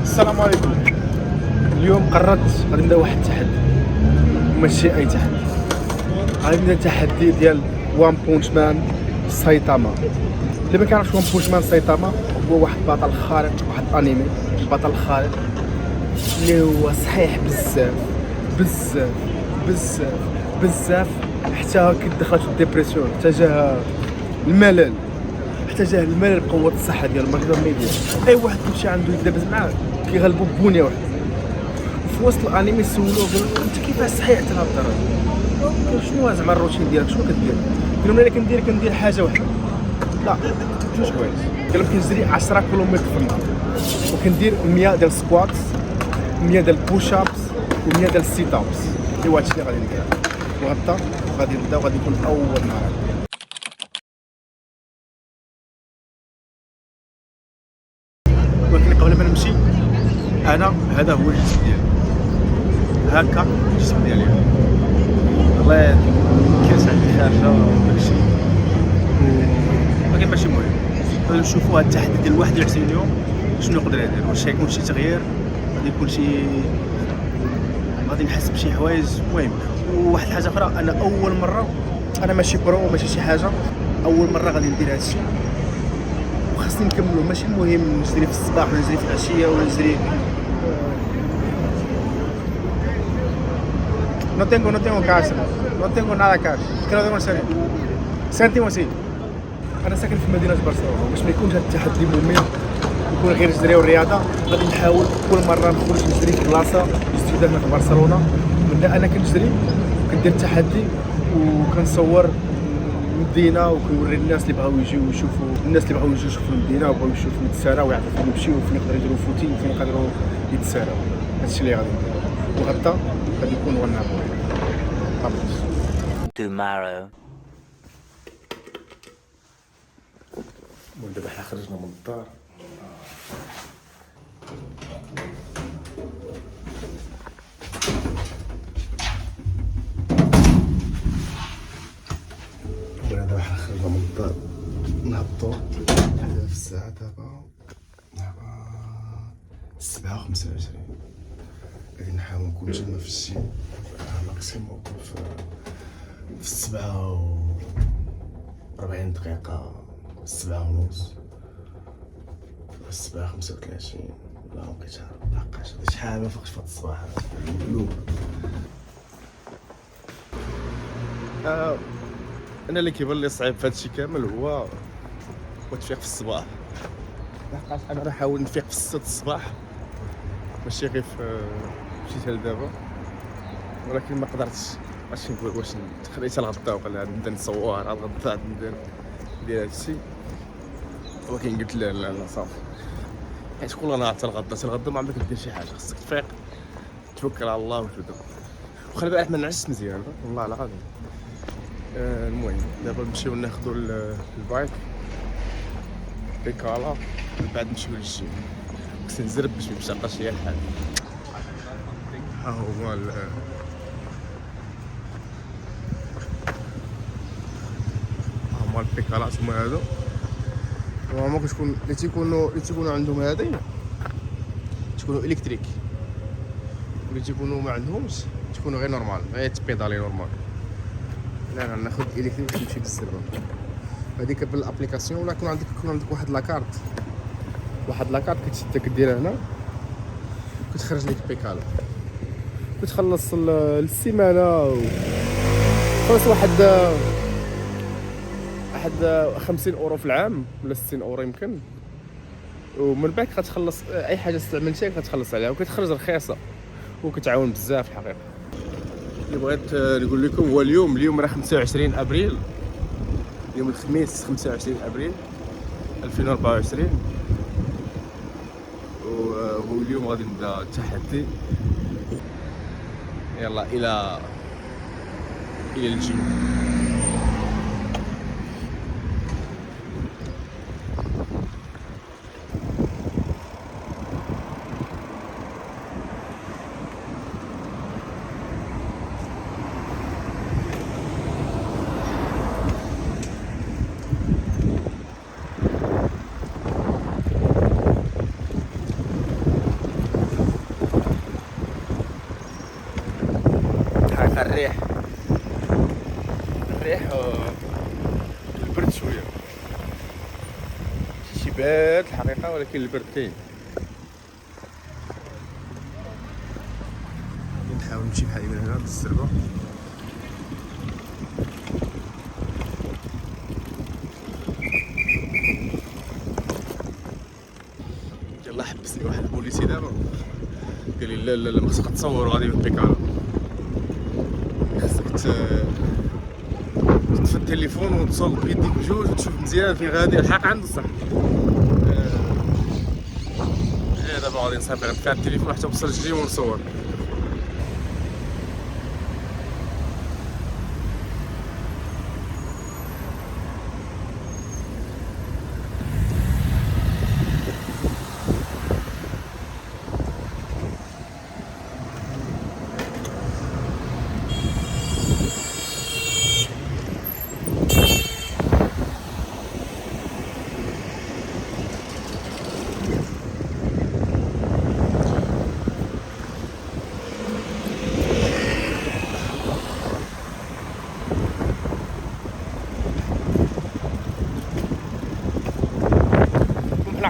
السلام عليكم. اليوم قررت غادي نبدا واحد التحدي، ماشي اي تحدي. غادي نبدا التحدي ديال وان بونش مان سايتاما. اللي ما كيعرفش وان بونش مان سايتاما هو واحد البطل خارق، واحد الانمي بطل خارق اللي هو صحيح بزاف بزاف بزاف بزاف، حتى كيدخل في الديبرسيون، حتى جاه الملل، حتى جاه الملل بقوة الصحة ديالو ما يقدر ما يدير. اي واحد كيمشي عنده يدابز معاه كيغلبو ببنيه واحده. في وسط الانمي سولوه قالوا انت كيفاش صحيح تنهضر؟ قال شنو زعما الروتين ديالك شنو كدير؟ قال لهم انا كندير حاجه واحده، لا جوج حوايج. قال لهم كنجري 10 كيلومتر في النهار، وكندير 100 ديال السكواتس، 100 ديال البوش ابس، و100 ديال السيت ابس. ايوا هادشي اللي غادي ندير. وغدا غادي نبدا وغادي يكون اول نهار. ولكن قبل ما نمشي انا هذا هو الجسم ديالي، هكا الجسم ديالي والله كاس عندي خارجه وداكشي، ولكن ماشي مهم. غادي نشوفوا هاد التحدي ديال 21 يوم شنو يقدر يدير، واش غيكون شي تغيير، غادي يكون شي، غادي نحس بشي حوايج. المهم وواحد الحاجه اخرى، انا اول مره، انا ماشي برو ماشي شي حاجه، اول مره غادي ندير هادشي وخاصني نكملو. ماشي المهم نجري في الصباح ولا نجري في العشيه ولا نجري no tengo casa, no tengo nada cash, que no tengo serio. سنتيمو سي. انا ساكن في مدينه برشلونه، باش ما يكونش هذا التحدي ممل يكون غير الجري والرياضه، غادي نحاول كل مره نخرج نجري في بلاصه جديده هنا في برشلونه. نبدا انا كنجري وكندير التحدي وكنصور المدينه وكنوري الناس اللي بغاو يجيو يشوفوا، الناس اللي بغاو يجيو يشوفوا المدينه وبغاو يشوفوا يتساراو ويعرفوا فين يمشيو وفين يقدروا يديروا فوتين وفين يقدروا يتساراو. هادشي اللي غادي ندير. وغدا غادي يكون هو النهار tomorrow. المهم دابا حنا خرجنا من الدار، دابا حنا خرجنا من الدار نهبطو في الساعة دابا 7:25. غادي نحاول نكون تما في الشي ماكسيموم في 47 دقيقة، 7:30، 7:35. لا مبقيتش عارف شحال ما فوقش في هاد الصباح مقلوب. انا اللي كيبان لي صعيب في هادشي كامل هو التفيق في الصباح، لحقاش انا نحاول نفيق في 6 الصباح، ماشي غير في شي حتى لدابا، ولكن ما قدرتش. ماشي نقول واش خليتها لغدا وقال نبدا نصور على الغدا ندير هادشي، ولكن قلت لا لا لا صافي، حيت كل نهار حتى الغدا ما عمرك دير شي حاجه، خاصك تفيق توكل على الله وتبدا. وخلي بالك ما نعسش مزيان والله العظيم. المهم دابا نمشيو ناخذوا البايك بيكالا، من بعد نمشيو للجيم. كنت نزرب باش ميبقاش ليا الحال. ها هو هما البيكالات هما هادو، وهما كتكون اللي تيكونوا عندهم هادي تيكونوا الكتريك، واللي تيكونوا ما عندهمش تيكونوا غير نورمال، غير تبيدالي نورمال. لا ناخذ الكتريك نمشي بالزربه هذيك بالابليكاسيون، ولا يكون عندك واحد لاكارت كتشدها كديرها هنا كتخرج لك بيكالا، كتخلص السيمانه خلص واحد 50 اورو في العام ولا 60 اورو يمكن، ومن بعد كتخلص اي حاجه استعملتيها كتخلص عليها، وكتخرج رخيصه وكتعاون بزاف الحقيقه. اللي بغيت نقول لكم هو اليوم راه 25 ابريل، يوم الخميس 25 ابريل 2024، وهو اليوم غادي نبدا التحدي. يلا الى الجيم. الريح البرد شويه، شي بارد الحقيقه ولكن البرد كاين. نحاول نمشي بحالي من هنا بالزربه. يلا حبسني واحد البوليسي دابا قال لي لا لا لا ما خصك تصور غادي بالبيكالا، خصك تطفي التليفون وتصور بيديك بجوج وتشوف مزيان فين غادي. الحق عنده صح. دابا غادي نصافي غنفتح التليفون حتى نوصل رجلي ونصور.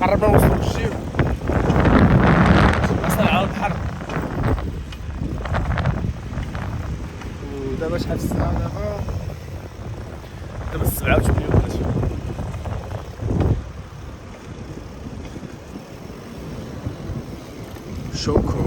قربنا نوصلوا للجيب، وصلنا على البحر. ودابا شحال الساعة؟ دابا 7:38. شوكو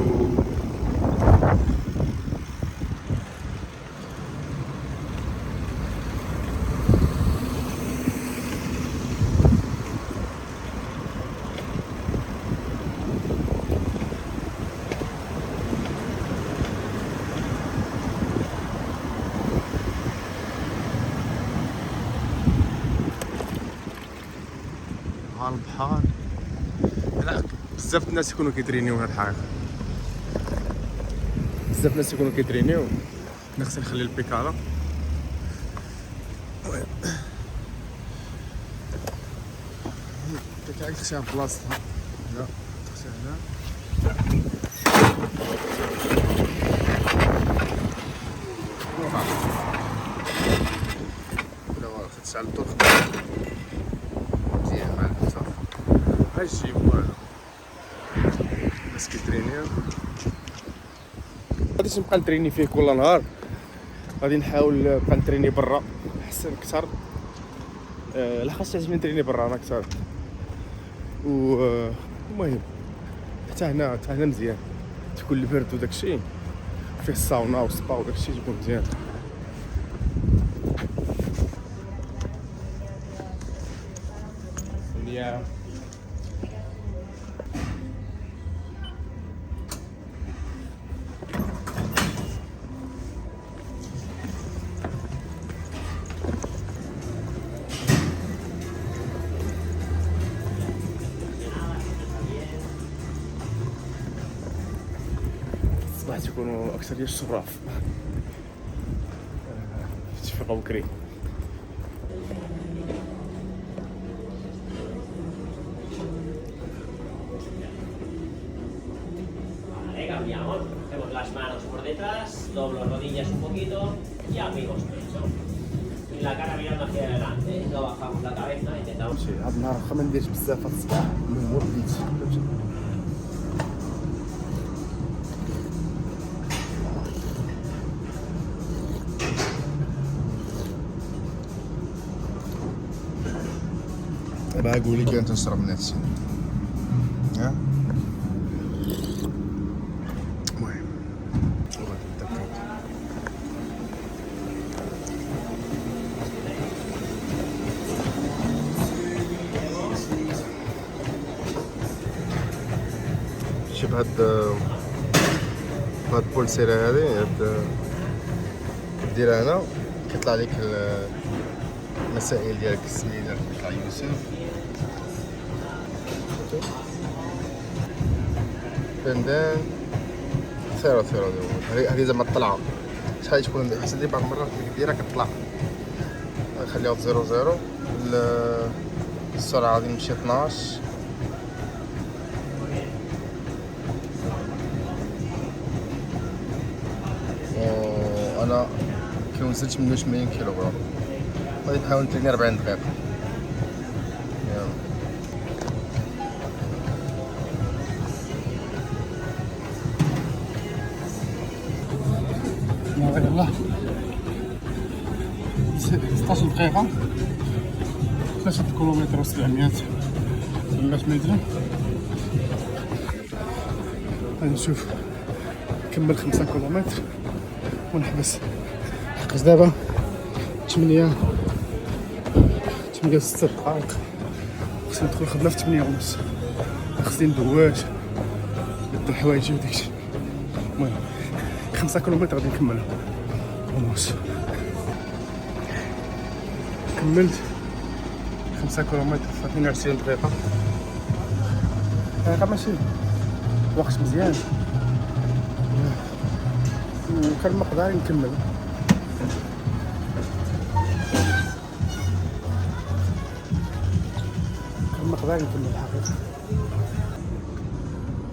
على البحر. لا بزاف الناس يكونوا كيترينيو هاد الحقيقة، بزاف الناس يكونوا كيترينيو. انا خصني نخلي البيكالا. تاعك خصها في بلاصتها. لا خصها هنا. لا والله تشعل الطرق مزيان مع الفتح. هاي الجيب هذا الناس كيترينيو. غاديش نبقى نتريني فيه كل نهار، غادي نحاول نبقى نتريني برا احسن اكثر. لحقاش تعجبني نتريني برا انا اكثر. المهم حتى هنا مزيان تكون البرد وداكشي، فيه الساونا والسبا وداكشي تكون مزيان. يا الصباح تكونوا اكثر ديال الشراف تفيقوا بكري. Cambiamos, cogemos las manos por detrás, doblo rodillas un poquito y abrimos pecho. Y la cara mirando hacia adelante, no bajamos la cabeza, intentamos. هاد النهار واخا ما نديرش بزاف هاد الصباح المهم بديت دابا قولي كان تنشرب نفسي. ها المهم وغادي نتذكر شوف هاد البولسيرة هادي ديرها هنا كيطلع لك المسائل ديالك السمية ديالك كيطلع يوسف بندان ثيرو هذه زعما الطلعة شحال تكون حسن لي بعض المرات كبيرة كتطلع. نخليها في 0 السرعة غادي نمشي 12 10 وانا كنوزن 88 كيلوغرام، غادي نحاول نتريني 40 دقيقة. يلا 16 دقيقة 3 كيلومتر و 700 متر. غادي نشوف نكمل 5 كيلومتر ونحبس. حقاش دابا 8 6 دقائق، خصني ندخل الخدمة في 8:30. خصني ندواش نبدل حوايجي وداكشي. المهم 5 كيلومتر غادي نكملها ونص. كملت 5 كيلومتر في 22 دقيقة. هذا ماشي وقت مزيان، وكان مقدار نكمل. الحقيقة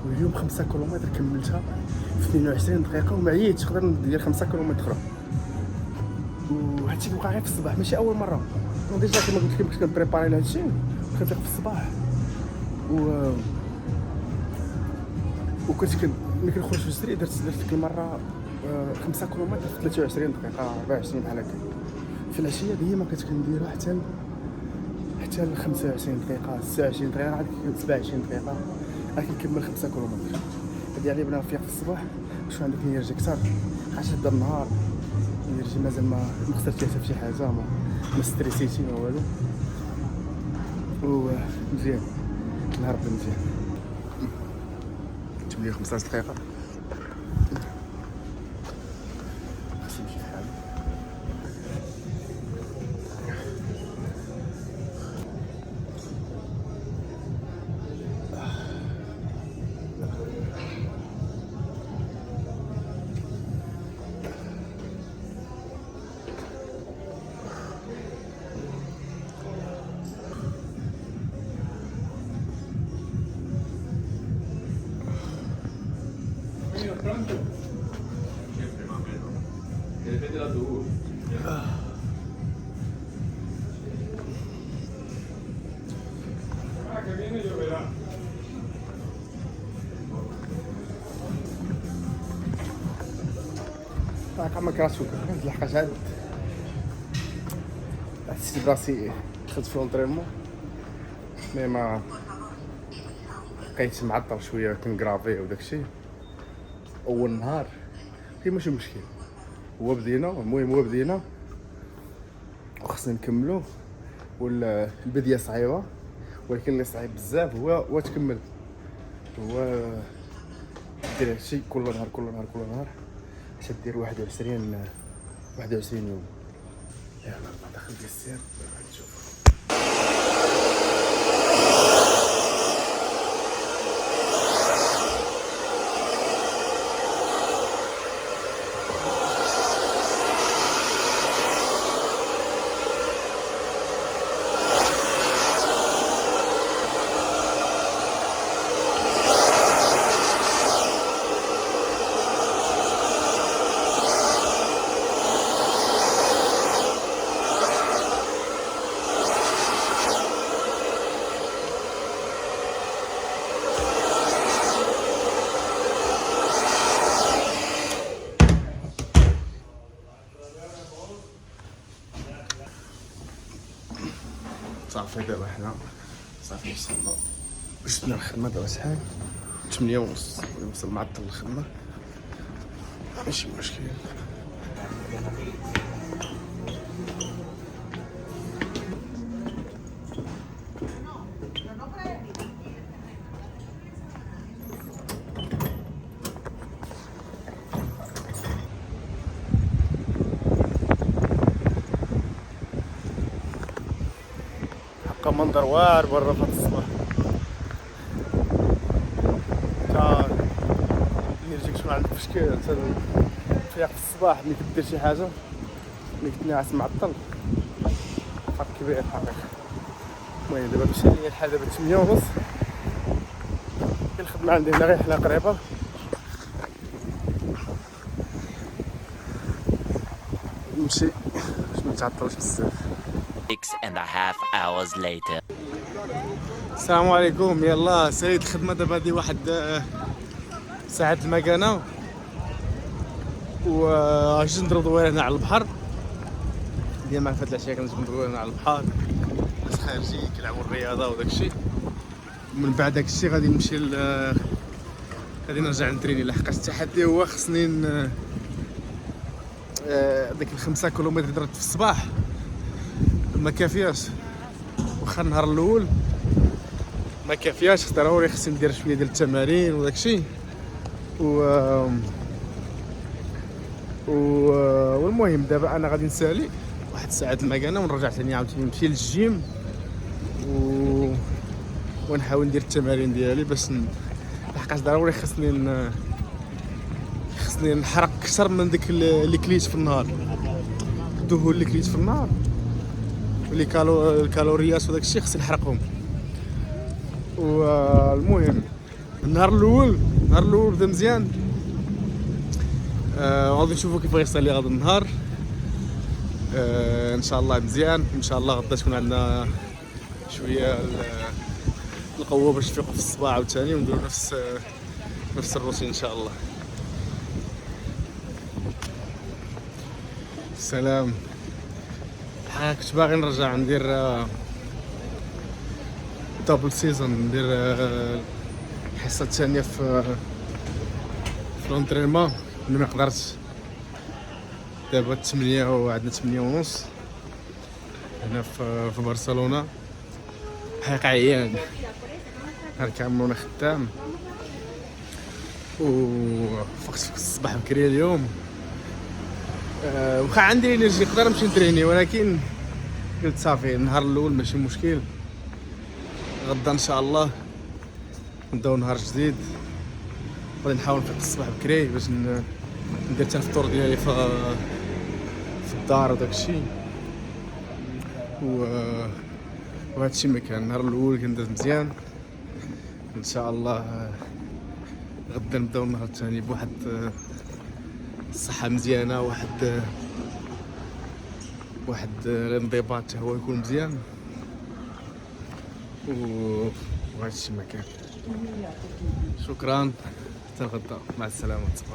واليوم 5 كيلومتر كملتها في 22 دقيقة وما عييتش. نقدر ندير 5 كيلومتر أخرى، وهادشي كيوقع غير في الصباح، ماشي أول مرة. أنا ديجا كيما قلت لكم كنت كنبريباري لهادشي، كنفيق في الصباح وكنت ملي كنخرج في الجري درت ديك المرة 5 كيلومتر في 23 دقيقة 24 بحال هكا. في العشية ديما كنت كنديرها حتى ل 25 دقيقة 26 دقيقة عاد 27 دقيقة عاد كنكمل 5 كيلومتر. هادي علي بلا نفيق في الصباح واش عندك انرجي كثر، عاد نبدا النهار انرجي مازال ما خسرتيها حتى فشي حاجة، ما ستريسيتي ما والو، ومزيان نهار بدا مزيان. 15 دقيقة خصني نمشي في حالي. Siempre más o menos. Que depende del autobús. Que viene lloverá. كما كراسوك لحقاش عاد حسيت براسي دخلت في لونطرينمون مي ما بقيت معطل شويه كنكرافي وداكشي. اول نهار كاين ماشي مشكل، هو بدينا وخصنا نكملو. والبدايه صعيبه، ولكن اللي صعيب بزاف هو تكمل، هو دير هادشي كل نهار حتى دير 21 يوم. يلا داخل ديال السير نشوف. صافي دابا حنا صافي وصلنا، شفنا الخدمة دابا شحال 8:30 نوصل معطل الخدمة ماشي مشكل. منظر واعر برا في الصباح. تا يجيك شنو عندك مشكل تفيق في الصباح ملي كدير شي حاجه، ملي كتنعس معطل فرق كبير الحقيقه. المهم دابا مشى ليا الحال دابا 8:30. الخدمه عندي هنا غير حنا قريبه، نمشي باش ما نتعطلوش بزاف. 6.5 hours later. السلام عليكم. يلا سيد الخدمه دابا هادي واحد ساعه المكانه واش نديرو دويره هنا على البحر ديال مع فهاد العشيه. كنجيو ندويره هنا على البحر خارجين كنلعبوا الرياضه وداكشي. من بعد داكشي غادي نمشي غادي نرجع نتريني لحقاش التحدي هو خصني ديك 5 كيلومتر درت في الصباح ما كافياش. واخا النهار الاول ما كافياش ضروري خصني ندير شويه ديال التمارين وداكشي والمهم دابا انا غادي نسالي واحد الساعه المكانه ونرجع ثاني عاوتاني نمشي للجيم ونحاول ندير التمارين ديالي باش لحقاش ضروري خصني نحرق اكثر من ديك اللي كليت في النهار. الدهون اللي كليت في النهار واللي الكالوريات وداك الشيء خصني نحرقهم. والمهم النهار الاول بدا مزيان. غادي نشوفوا كيف غيصير لي غدا النهار. ان شاء الله مزيان. ان شاء الله غدا تكون عندنا شويه القوه باش نفيقوا في الصباح عاوتاني ونديروا نفس الروتين ان شاء الله. سلام. كنت باغي نرجع ندير دبل سيزون، ندير الحصه الثانيه في لونطرينمون اللي ما قدرتش. دابا 8 وعندنا 8:30 هنا في برشلونه. حقيقة عيان نهار كامل وانا خدام وفقت في الصباح بكري اليوم. واخا عندي انرجي نقدر نمشي نتريني، ولكن قلت صافي النهار الاول ماشي مشكل. غدا ان شاء الله نبداو نهار جديد. غادي نحاول نفيق الصباح بكري باش ندير حتى الفطور ديالي في الدار وداكشي. وهادشي ما كان. النهار الاول كان داز مزيان. ان شاء الله غدا نبداو النهار الثاني بواحد الصحه مزيانه، واحد الانضباط هو يكون مزيان. وهادشي ما كان. شكرا حتى الغدا. مع السلامه. تصبح.